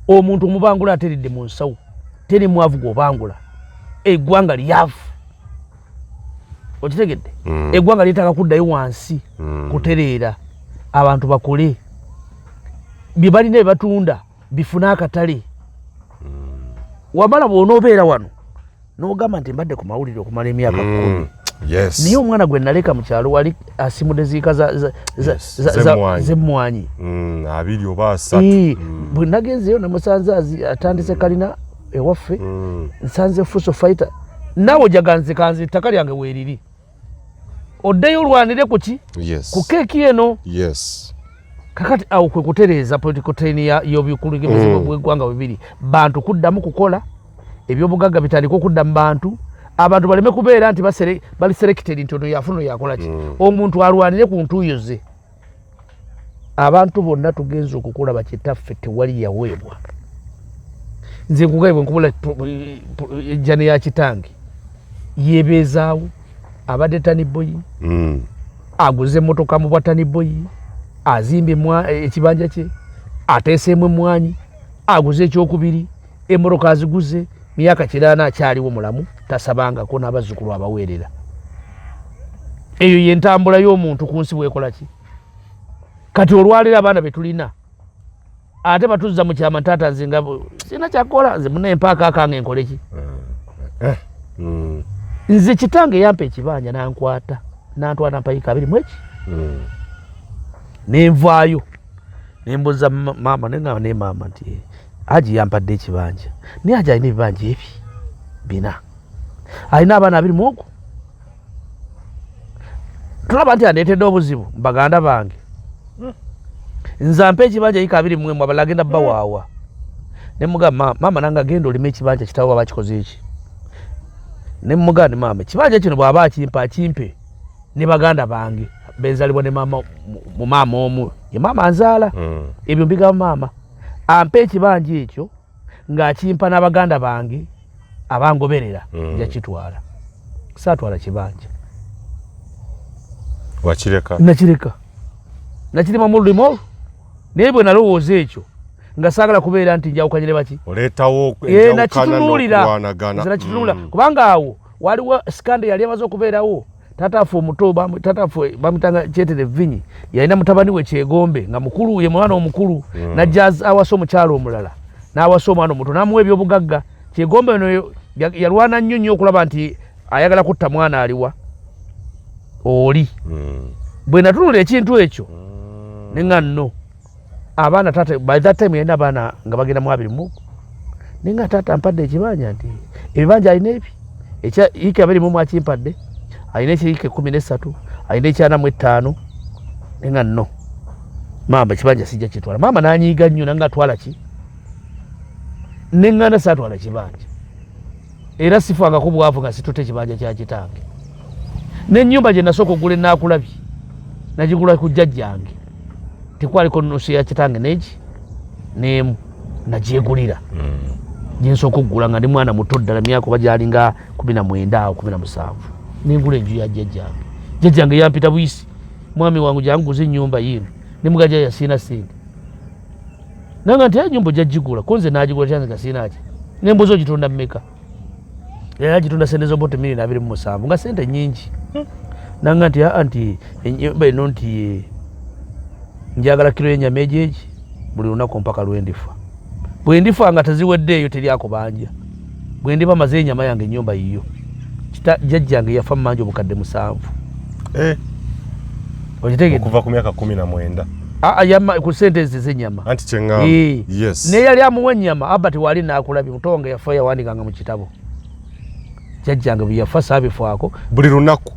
omuntu omubangula ateredde mu nsawo teri mwavu gw'obangula eggwanga lyavu okitegedde eggwanga lyetaaga kuddayo wansi kutereera abantu bakole bye balina bye batunda bifune akatale wamala bw'onoobeera wano n'ogamba nti mbadde ku mawulire okumala emyaka 10 niye omwana gwe naleka mu kyalo wali asimudde ziika z'emmwanyi 2 oba 3 bwe nagenzeyo namusanze atandise kalina ewaffe nsanze fuso fighter naawe ojaganze kanze ettaka lyange weeriri oddeyo olwanire ku ki ku keeki eno kakati awo kwe kutereeza political train y'obukulembeze bw'eggwanga bibiri bantu kuddamu kukola ebyobugagga bitandika okudda mu bantu abantu baleme kubeera nti bali selected nti ono yafuna yakola ki omuntu alwanire ku ntuuyo ze abantu bonna tugenza okukola bakitaffe tewali yaweebwa nze nkugaye bwe nkubula ejjane ya kitange yeebeezaawo abadde taniboyi aguze emmotoka mu bwa taniboyi azimbye ekibanja kye ateeseemu emmwanyi aguze ekyokubiri emmotoka aziguze myaka 8 akyaliwo mulamu tasabangako n'abazzukulu abaweerera eyo yentambula y'omuntu ku nsi bwekola ki kati olwalira abaana betulina ate batuzza mu kyama taata nze nga sina kyakola nze muna empaaka akange nkole ki nze kitange yampa ekibanja nankwata nantwala mpayika 2 mweki nenvaayo nembuza maama nengamba ne maama nti Haji yampadde ekibanja naye Haji alina ebibanja ebi bina alina abaana 2 mwoko tulaba nti andeetedde obuzibu baganda bange nze ampa ekibanja yika 2 mwemu abala agenda bawaawa nemugamba maama nange agenda olima ekibanja kitawo abakikoze eki nemugamba maama ekibanja kino bw'aba akimpe ne baganda bange benzalibwa ne maama mu maama omu ye maama anzaala ebyo mbigamba maama ampa ekibanja ekyo ng'akimpa n'abaganda bange abangoberera yakitwala saatwala kibanja wakireka nakirima mu lulimi olwo naye bwe nalowooza ekyo nga saagala kubeera nti njawukanyire baki oleetawo nakitunuulira kubanga awo waliwo sikande yali amaze okubeerawo tatafu omuto bamutanga Kyetere Vinyi yalina mutabani we Kyegombe nga mukulu ye mwana omukulu najja awasa omukyalo omulala n'awasa omwana omuto n'amuwa ebyobugagga Kyegombe eno yalwana nnyo okulaba nti ayagala kutta mwana aliwa oli bwe natunula ekintu ekyo nenga nno abaana tata by that time yalina abaana nga bagenda mu 2 mwoko nenga tata ampadde ekibanja nti ebibanja alina ebi ika 2 mwemu akimpadde alina ekirike 13 alina ekyana mu 5 nenga nno maama kibanja sijja kitwala maama nanyiiga nnyo nanga atwala ki nengana saatwala kibanja era sifangako bwavu nga situte ekibanja kya kitange n'ennyumba gye nasooka okugula enaakulabye nagigula ku jjajjange tekwaliko nusu ya kitange neegi n'emu nagyegulira gyensooka okugula nga ndi mwana muto ddala myaka oba gyalinga 19 awo 17 nengula enju ya jjajjange yampita buyisi mwami wangu janguza ennyumba yino nemugaja yasiina sente nanga nti ennyumba ojagigula konze nagigula kyanze gasiina ki nembuza ogitunda mmeka era agitunda sente z'obote $2,700 nga sente nyingi nanga nti ennyumba eno nti njagala kilo y'ennyama egyegi buli lunaku mpaka lwendifa bwe ndifa nga teziweddeeyo teryako banja bwe ndiba maze ennyama yange ennyumba yiyo jjajjange yafa mu manja obukadde 7 okitegedde okuva ku myaka 19 ku sente ezi z'ennyama anti kyeŋŋamba yes naye yali amuwa ennyama Albert wali naakulabye mutonga yafa yawandikanga mu kitabo jjajjange bwe yafa saabifaako buli lunaku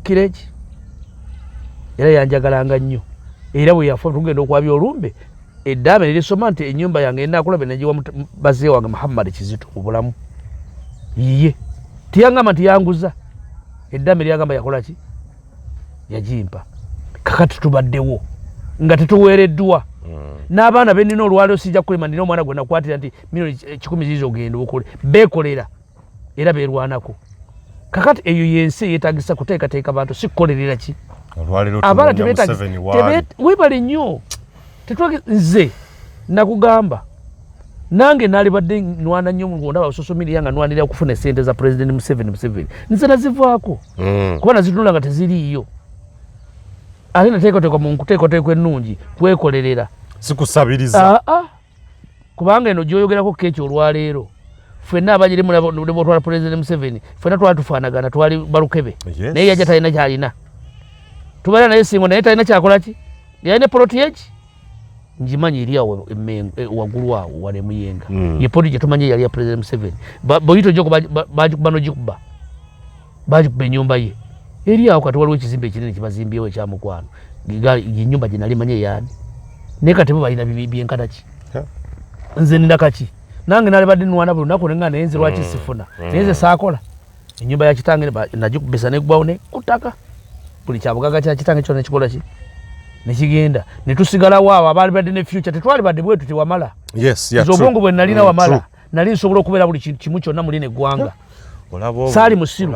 kireki era yanjagalanga nnyo era bwe yafa tugenda okwabya olumbe eddaame nerisoma nti ennyumba yange enaakulabye nagiwa bazee wange Muhammad Kizito obulamu yiye tiyangamba nti yanguza eddaame lyagamba yakola ki yagimpa kakati tubaddewo nga tetuweereddwa n'abaana benina olwaliro sijja kukulema nina omwana gwe nakwatira nti $10,000 ziizo ogenda okole beekolera era beerwanako kakati eyo yensi yeetagisa kuteekateeka bantu sikukolerera ki abaana webale nnyo nze nakugamba nange nali badde nwana nnyo ndaba social media nga nwanira okufuna sente za President Museveni nze nazivaako kuba nazitunula nga teziriiyo ate nateekateekwa mu nkuteekateekwa ennungi kwekolerera sikusabiriza kubanga eno gyoyogerako keeki olwaleero ffenna abagirimu nebotwala President Museveni ffenna twali tufaanagana twali balukebe naye yajja talina kyalina tubeera naye singo naye talina kyakola ki yalina poloti yeki njimanyi eri awo waggulu awo wali Muyenga ye poloti gye tumanyi yali ya President Museveni boyito gyoko bagikuba nogikuba bagikuba ennyumba ye eri awo kati waliwo ekizimbe ekinene kyebazimbyewo ekyamukwano ennyumba gye nali manyi eyaani ne kati bo balina byenkana ki nze nina kaki nange nalibadde nwana buli lunaku nenga nayenze lwaki sifuna nayenze saakola ennyumba ya kitange nagikubisa neggwawo ne kutaka buli kyabugaga kya kitange kyona nekikola ki nekigenda netusigalawo abo abaali badde ne future tetwali badde bwetu tewamala obwongo bwe nalina wamala nali nsobola okubeera buli kimu kyonna muli neggwanga saali musiru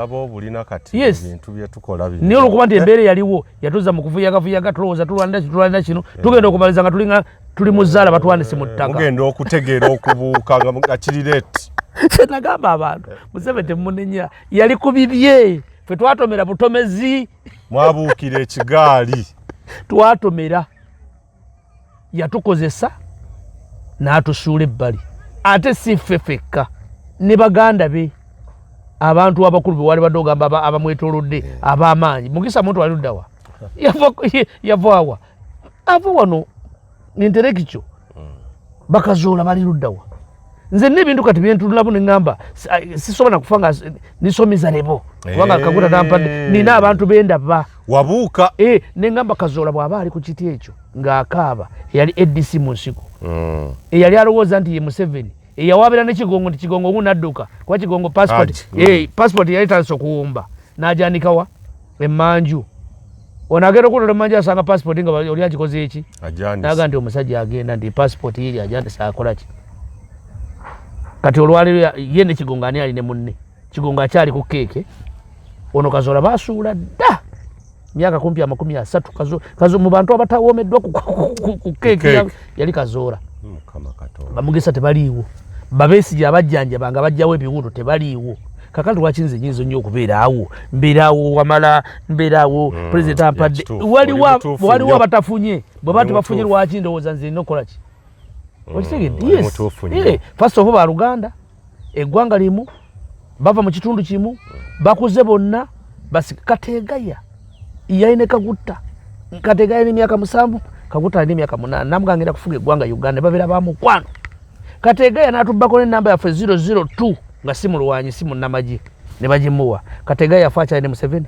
niye olwokuba nti embeera yaliwo yatuza mu kuvuyaga tulowooza tulwanira kino tugenda okumaliza nga tuli mu zzaala batwanise mu ttaka mugenda okutegeera okubuuka nga kirireeti kyenagamba abantu Museveni temunenya yali ku bibye ffe twatomera butomezi mwabuukira ekigaali twatomera yatukozesa n'atusuula ebbali ate si ffe fekka ne baganda be abantu abakulu be wali badde ogamba abamwetoolodde ab'amaanyi Mugisa muntu ali luddawa yava wano interekikyo bakazoola bali luddawa nze n'ebintu kati byentululamu ne ŋŋamba sisobola kufa nga nisomiza lebo kubanga Kaguta nampadde nina abantu bendaba wabuuka ne ŋŋamba Kazoola bw'aba ali ku kiti ekyo ng'akaaba eyali ADC mu nsiko eyali alowooza nti ye Museveni eyawaabira ne Kigongo nti Kigongo omu nadduka kuba Kigongo passport yali talese okuwumba n'ajanikawa emmanju ono agenda okulola emmanju asanga passport nga oli agikoze eki naga nti omusajja agenda nti passport yeri ajandisa akola ki kati olwaliro ye ne Kigongo ani ali ne munne Kigongo akyali ku keeke ono Kazoola basuula dda myaka kumpi 30 mu bantu abatawoomeddwa ku keeke yali Kazoola Bamugisa tebaliiwo Babesigye abajjanja banga bajjawo ebiwundu tebaliiwo kakati lwaki nze nyinza nnyo okubeeraawo mbeeraawo wamala mbeeraawo president ampadde waliwo abatafunye bwe bati bafunye lwaki ndowooza nze nina okukola ki first of all baluganda eggwanga limu bava mu kitundu kimu bakuze bonna Kategaya yalina Kategaya alina emyaka 7 Kaguta alina emyaka 8 namugangenda kufuga eggwanga Uganda babeera bamukwano Kategaya n'atubbako n'ennamba yaffe 002 nga si mulwanyi si munnamagye ne bagimuwa Kategaya yafa akyali ne Museveni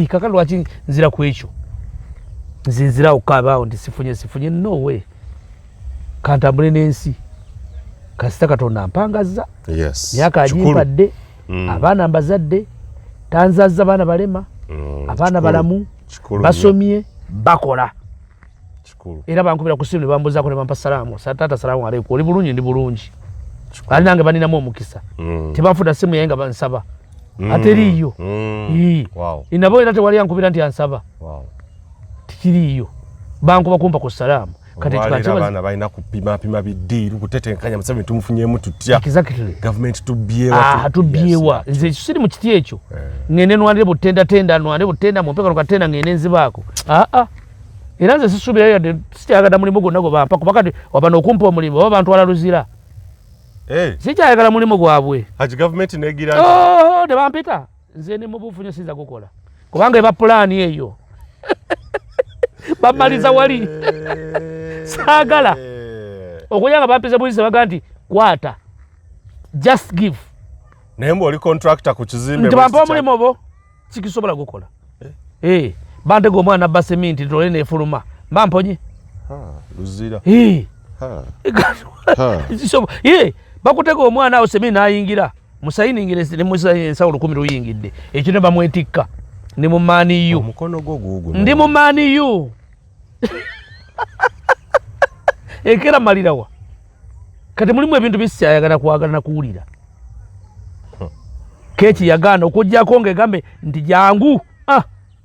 kakati lwaki nzira ku ekyo nzinzira okukabaawo nti sifunye no way kantambule n'ensi kasita Katonda ampangazza myaka agimpadde abaana mbazadde tanzazza baana balema abaana balamu basomye bakola era bankubira ku simu ne bambuzaako ne bampa salaamu taata salaamu aleikum oli bulungi ndi bulungi ali nange baninamu omukisa tebanfuna simu yaye nga bansaba ateriiyo inabo era tewali yankubira nti ansaba tikiriiyo bankuba kumpa ku salaamu kati abaana balina kupima biddiiru kutetenkanya Museveni tumufunyemu tutya gavumenti tubyewa nze siri mu kiti ekyo ngende nwanire butenda mumpeka nokatenda ngende nzibaako era nze sisuubirayo yadde sikyayagala mulimu gwonna gwe bampa kuba kati wabano okumpa omulimu oba bantwala luzira sikyayagala mulimu gwabwe gavumenti negira tebampita nze ne mubufunyo sinza gukola kubanga eba pulaani eyo bamaliza wali saagala okuyanga bampise buyise baga nti kwata just give naye mbu oli contractor ku kizimbe nti bampa omulimu obo sikisobola gukola bantega omwana abba seminti tole nefuluma bamponye luzira bakutega omwana awo seminti nayingira musayiningire ensawo 10 luyingidde ekyo ne bamwetikka ndi mu maniyu omukono gwo gugu ndi mu maniyu ekera malirawa kati mulimu ebintu bisikyayagala kwagala nakuwulira keki yagaana okujjako ngaegambe nti jangu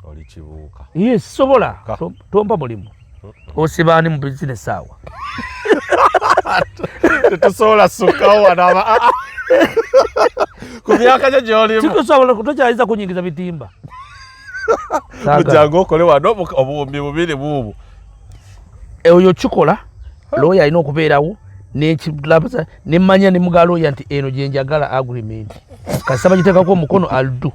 oli kibuuka sobola tompa mulimu osibaani mu bizinesi awa tetusobola sukkawo wanaba ku myaka gyo gyolimu tikusobola tokyayiza kunyingiza bitimba mujangu okole wano obuwumbi bubiri buubu oyo kikola looya alina okubeerawo nekirabaza nemmanya ne muga looya nti eno gyenjagala agreement kasaba giteekako omukono aldu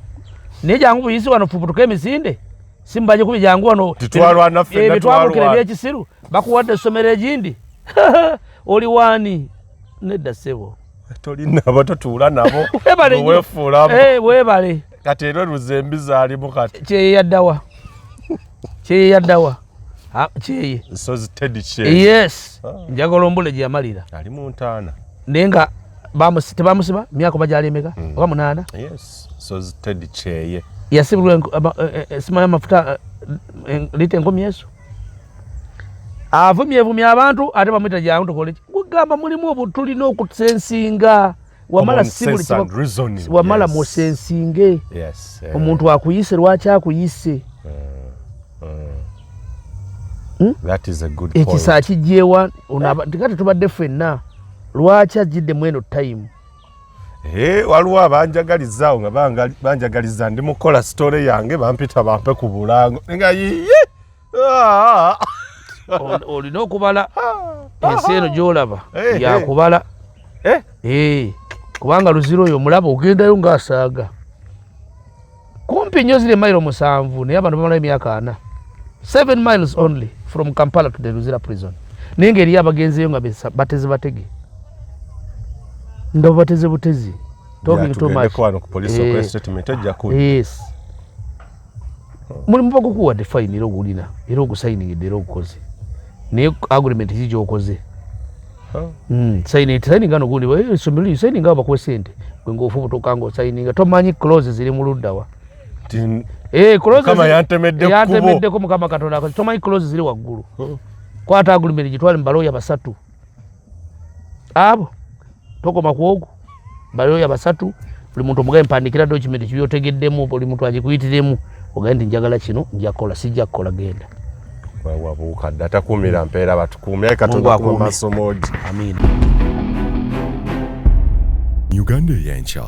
naye jangu buyisi wano fuputuka emisinde simbanye kubi jangu wano betwabukira ebyekisiru bakuwadde essomero egindi oli waani nedda ssebo tolinabo totuula nabo wefuulamu weebale kati era luzembiza alimu kati kyeyaddawa Kyeye. Sozi Teddy Kyeye. Yes. Njagala ombule gye yamalira. Ali mu ntaana. Nenga tebamusiba myaka bajali emeka oba 8. Yes. Sozi Teddy Kyeye. Yasibulwa sima ya mafuta lite ngomi Yesu. Avumye abantu ate bamwita jangu tukole. Kugamba mulimu obutulina okusensinga. Wamala sibuli wamala musensinge. Yes. Omuntu akuyise lwaki akuyise. That is a good point. Ekisa kijewa tikati tubadde ffenna lwaki ajidde mweno time. Waliwo abanjagalizaawo nga banjagaliza ndi mukola story yange bampita bampe ku bulango nga yiye olina okubala ensi eno gy'olaba yakubala kubanga luziro oyo omulaba ogendayo ng'asaaga kumpi nnyo ziri mayiro 7 naye abantu bamalayo emyaka 4 7 miles only from Kampala to the Luzira prison naye ng'eriyo abagenzeyo nga bateze batege ndabo bateze butezi talking too much kwano ku police okwe statement ejja ku yes mulimu bakukuwa define ero gulina ero gusigning ero gukoze ne agreement hijo okoze signing ngano guli we somili signing aba kwa sente gwengo ofubu tokango signing tomanyi clauses ziri mu luddawa clauses kama yantemedde ko mukama katonda ko tomanyi clauses ziri waggulu kwata agreement gitwale mbaloya basatu abo tokoma kwogo baloya basatu buli muntu omugaye mpandikira document kibyotegeddemu buli muntu agikuyitiremu ogende njagala kino njakola sijja kola genda wabuka data kumira mpera batukumya katonda ku masomoji amin Uganda y'enkya